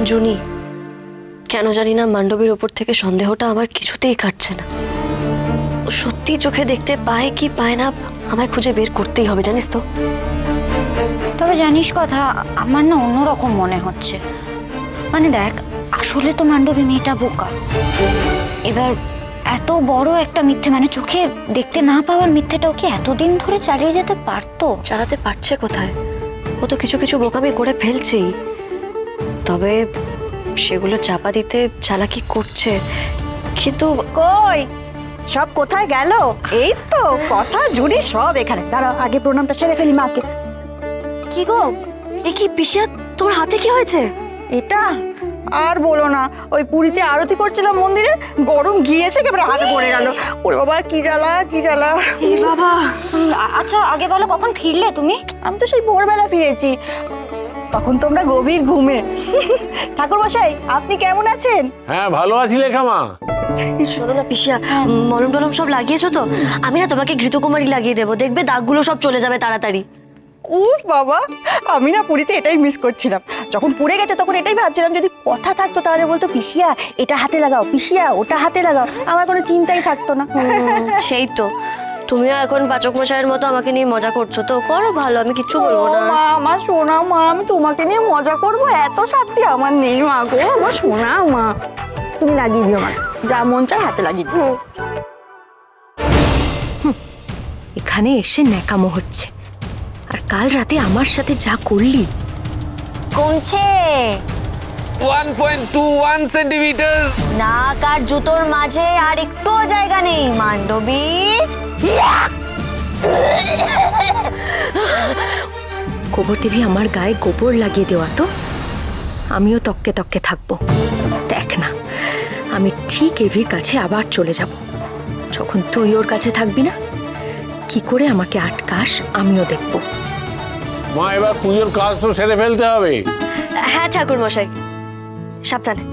জুনি, কেন জানি না মান্ডবীর ওপর থেকে সন্দেহটা আমার কিছুতেই কাটছে না। ও সত্যি চোখে দেখতে পায় কি পায় না আমায় খুঁজে বের করতেই হবে, জানিস তো। তবে জানিস কথা, আমার না অন্যরকম মনে হচ্ছে। মানে দেখ, আসলে তো মান্ডবী মেয়েটা বোকা। এবার এত বড় একটা মিথ্যে, মানে চোখে দেখতে না পাওয়ার মিথ্যেটাও কি এতদিন ধরে চালিয়ে যেতে পারতো? চালাতে পারছে কোথায়, ও তো কিছু কিছু বোকামি করে ফেলছেই, তবে সেগুলো চাপা দিতে চালাকি করছে। কিন্তু কই সব কোথায় গেল? এই তো কথা জুড়ি সব এখানে। দাঁড়াও, আগে প্রণামটা সেরে ফেলি মাকে। কি গো, এ কি পিসিয়া, তোর হাতে কি হয়েছে? এটা আর বলো না, ওই পুরীতে আরতি করছিলাম মন্দিরে, গরম গিয়েছে একেবারে হাতে পড়ে গেল। ওরে বাবা, কি জ্বালা কি জ্বালা। এ বাবা, আচ্ছা আগে বলো, কখন ফিরলে তুমি? আমি তো সেই ভোরবেলা ফিরেছি, তখন তোমরা গভীর ঘুমে। ঠাকুর মশাই, আপনি কেমন আছেন? হ্যাঁ, ভালো আছি লেখামা। শোনো না পিসিয়া, মলম টলম সব লাগিয়েছো তো? আমি না তোমাকে ঘৃতকুমারী লাগিয়ে দেবো, দেখবে দাগগুলো সব চলে যাবে তাড়াতাড়ি। উফ বাবা, আমি না পুরীতে এটাই মিস করছিলাম। যখন পুড়ে গেছে তখন এটাই ভাবছিলাম, যদি কথা থাকতো তাহলে বলতো পিসিয়া এটা হাতে লাগাও, পিসিয়া ওটা হাতে লাগাও, আমার কোনো চিন্তাই থাকতো না। সেই তো, তুমিও এখন পাচক মশাইয়ের মতো আমাকে নিয়ে মজা করছো, তো করো ভালো, আমি কিচ্ছু বলবো না। মা, আমার সোনা মা, আমি তোমাকে নিয়ে মজা করবো এত শান্তি আমার নেই মা গো, আমার সোনা মা। তুমি লাগিয়ে দিও মা, যা মন চায় হাতে লাগিয়ে দিও। এখানে এসে ন্যাকামো হচ্ছে, আর কাল রাতে আমার সাথে যা করলি। কমছে 1.21 সেন্টিমিটার। নাক আর জুতোর মাঝে আর একটু জায়গা নেই মান্ডবী। গোবর দেবী আমার গায়ে গোবর লাগিয়ে দেওয়া তো আমিও তককে তককে থাকবো। দেখ না, আমি ঠিক এভির কাছে আবার চলে যাব। যখন তুই ওর কাছে থাকবি না, কি করে আমাকে আটকাস আমিও দেখব। মা, এবার পুজোর কাজ তো সেরে ফেলতে হবে। হ্যাঁ ঠাকুর মশাই, সাবধানে।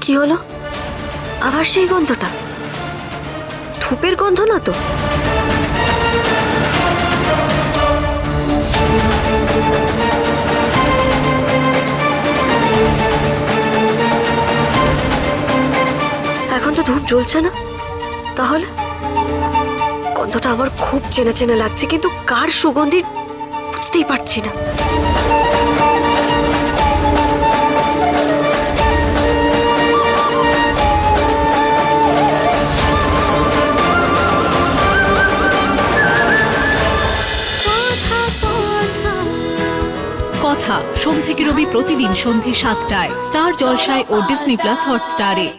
কি হলো আবার? সেই গন্ধটা ধূপের গন্ধ না তো? এখন তো ধূপ জ্বলছে না, তাহলে গন্ধটা আমার খুব চেনা চেনা লাগছে, কিন্তু কার সুগন্ধি বুঝতেই পারছি না। কথা সোম থেকে রবি প্রতিদিন সন্ধে ৭টায় স্টার জলসায় ও ডিজনি প্লাস হটস্টারে।